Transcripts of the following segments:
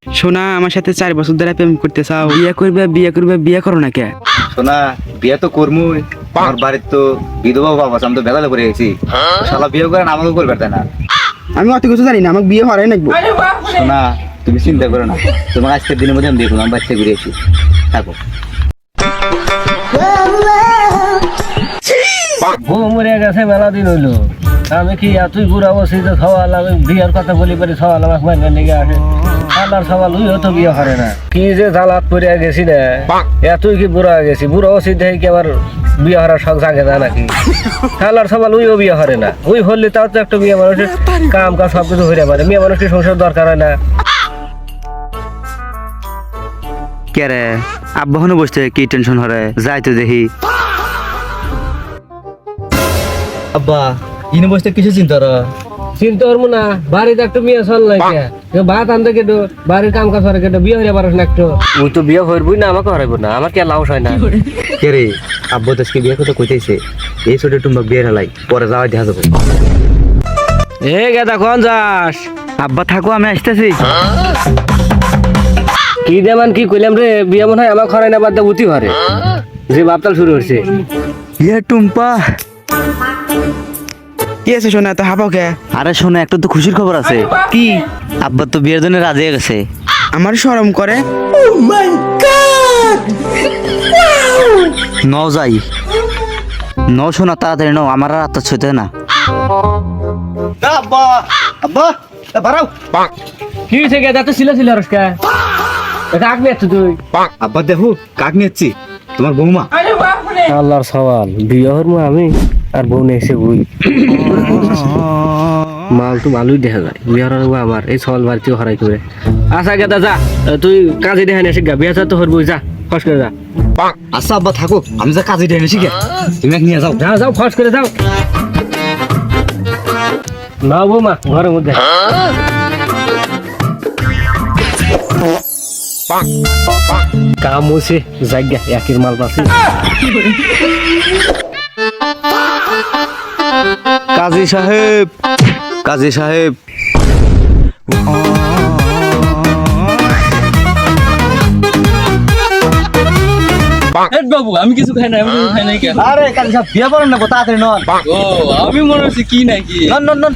সোনা আমার সাথে 4 বছর ধরে প্রেম করতে চাও, বিয়ে করো না কে? সোনা বিয়ে তো করমুই, আমার বাড়ির তো বিধবা বাবা আছে, আমি তো বেলালে করে গেছি। শালা বিয়ে করে না আমাকে করবে না। আমি অত কিছু জানি না, আমাকে বিয়ে হরাই নাকবো। সোনা তুমি চিন্তা করো না, তোমার আজকের দিনের মধ্যে আমি দেখলাম বাচ্চা ঘুরে এসি থাকো। বউ মরে গেছে মেলা দিন হইলো, আমি কি এতই বুড়া বসি যে সওয়াল আমি বিয়ের কথা বলি পারি, সওয়াল আমাকে মানবেন নাকি আসে আল্লাহর সওয়াল ওই হতো বিয়ে করে না। কি যে জ্বালাত পড়ে গেছি না, এতই কি বুড়া গেছি, বুড়া বসি দেখে কি আবার বিয়ে হওয়ার শখ জাগে না নাকি? আল্লাহর সওয়াল ওইও বিয়ে করে না, ওই হলে তাও তো একটা মেয়ে মানুষের কাম কাজ সবকিছু হইতে পারে, মেয়ে মানুষের সংসার দরকার হয় না। কে রে আব্বা হনে বসতে কি টেনশন হরে, যাই তো দেখি। আব্বা ইনে বসতে কিছু চিন্তা করো চিন্তা করবো না, বাড়িতে একটা মেয়ে চল লাগে ভাত আনতে কেটো, বাড়ির কাম কাজ করে কেটো, বিয়ে হইলে পারস না একটু। ওই তো বিয়ে হইবই না, আমাকে হরাইব না, আমার কি লাউস হয় না। কে রে আব্বা তো আজকে বিয়ে কথা কইতেছে, এই ছোট টুম্বা বিয়ে হালাই পরে যাওয়াই দেখা যাবে। এ গেদা কোন যাস? আব্বা থাকো আমি আসতেছি। কি দেমান কি কইলাম রে, বিয়ে মনে হয় আমাকে হরাই না বাদ উতি হরে, যে বাপতাল শুরু হচ্ছে। ইয়ে টুম্পা, কি আছে সোনা তো হাবাও কে? আরে শোনো একটা তো খুশির খবর আছে। কি? আব্বা তো বিয়ের জন্য রাজি হয়ে গেছে। আমার শরম করে। ন যাই ন শোনা তাড়াতাড়ি ন, আমার আর আত্মা ছুঁতে না। আব্বা আব্বা বাড়াও। কি হয়েছে গেদা, তো ছিল রসকা কাক নিয়ে তুই? আব্বা দেখো কাক নিচ্ছি, তোমার বৌমা। আল্লাহর সওয়াল, বিয়ে হরমু আমি আর বউ নেছে বই মাল তো ভালোই দেখা যায়, বিয়ে হরবো আমার এই সওয়াল বাড়িতে হরাই করে। আচ্ছা গেদা যা, তুই কাজে দেখা নিয়ে গা, বিয়ে তো হরবই, যা ফস করে যা। আচ্ছা আব্বা থাকো, আমি যা কাজে ডেনে শিখে তুমি এক নিয়ে যাও। যাও যাও ফস করে যাও। না বৌমা ঘরের মধ্যে। কাম হয়েছে জায়গা একের মাল পাচ্ছি। কাজী সাহেব, কাজী সাহেব, বাবু আমি কিছু খাই না, আমি কিছু খাই নাই কেন? আরে কালি সব বিয়ে করেন না গো, তাড়াতাড়ি নন। ও আমি মনে হচ্ছে কি নাকি নন নন নন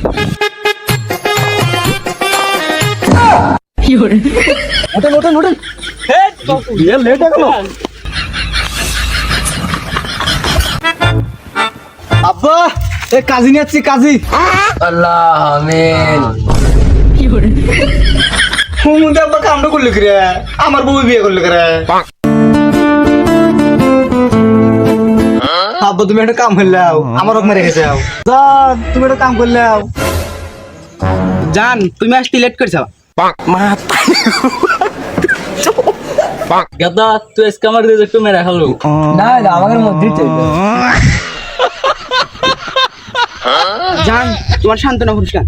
ওঠেন ওঠেন ওঠেন, বিয়ে লেট হয়ে গেল। আব্বা এ কাজী নিচ্ছি, কাজী। আল্লাহ আমিন। হুমুদে আব্বা কামটা করলে কি রে, আমার বউ বিয়ে করলে কি রে? আব্বা তুমি একটা কাম করলাও, আমার ওখানে রেখে যাও। জান তুমি একটা কাম করলাও। জান তুমি আসতে লেট করছো। গাদা তুই আজকে আমার রেজেক্ট মেরে খালো। না না আমাদের মধ্যেই চলবে। জান তোমার সান্ত্বনা পুরস্কার।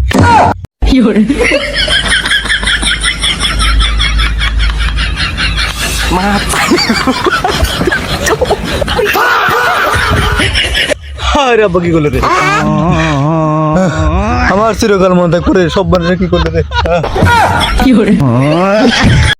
আরে আব্বা কি করলে রে, আমার চিরকাল মনে করে সব মানুষের কি করলে রে।